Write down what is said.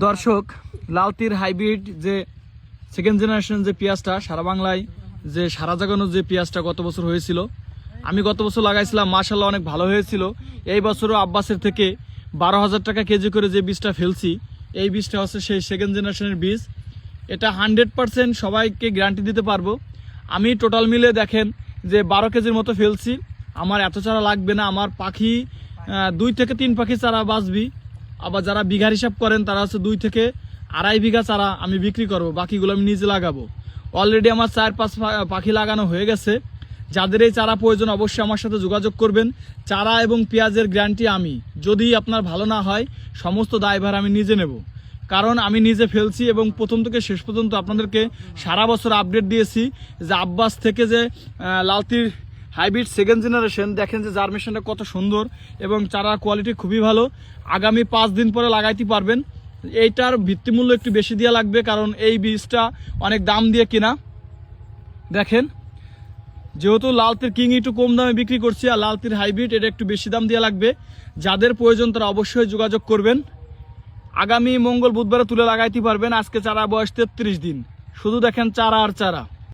দর্শক, লালতির হাইব্রিড যে second generation যে পেঁয়াজটা সারা বাংলায় যে সারা জাগানোর যে পেঁয়াজটা গত বছর হয়েছিল, আমি গত বছর লাগাইছিলাম, মাশাআল্লাহ অনেক ভালো হয়েছিল। এই বছরও আব্বাসের থেকে 12,000 টাকা কেজি করে যে বীজটা ফেলছি, এই বীজটা হচ্ছে সেই সেকেন্ড জেনারেশনের বীজ। এটা 100% সবাইকে গ্যারান্টি দিতে পারবো। আমি টোটাল মিলে দেখেন যে 12 কেজির মতো ফেলছি। আমার এত চারা লাগবে না, আমার পাখি 2 থেকে 3 পাখি চারা বাঁচবি। আবার যারা বিঘার হিসাব করেন তারা হচ্ছে 2 থেকে 2.5 বিঘা চারা আমি বিক্রি করব, বাকিগুলো আমি নিজে লাগাবো। অলরেডি আমার 4-5 পাখি লাগানো হয়ে গেছে। যাদের এই চারা প্রয়োজন অবশ্যই আমার সাথে যোগাযোগ করবেন। চারা এবং পেঁয়াজের গ্যারান্টি আমি, যদি আপনার ভালো না হয় সমস্ত দায়ভার আমি নিজে নেব, কারণ আমি নিজে ফেলছি এবং প্রথম থেকে শেষ পর্যন্ত আপনাদেরকে সারা বছর আপডেট দিয়েছি যে আব্বাস থেকে যে লালতির হাইব্রিড সেকেন্ড জেনারেশন, দেখেন যে জার্মেশনটা কত সুন্দর এবং চারার কোয়ালিটি খুবই ভালো। আগামী 5 দিন পরে লাগাইতে পারবেন। এইটার ভিত্তিমূল্য একটু বেশি দেওয়া লাগবে, কারণ এই বীজটা অনেক দাম দিয়ে কিনা। দেখেন, যেহেতু লালতির কিং একটু কম দামে বিক্রি করছি আর লালতির হাইব্রিড এটা একটু বেশি দাম দেওয়া লাগবে। যাদের প্রয়োজন তারা অবশ্যই যোগাযোগ করবেন। আগামী মঙ্গল বুধবারে তুলে লাগাইতে পারবেন। আজকে চারা বয়স 33 দিন। শুধু দেখেন চারা আর চারা।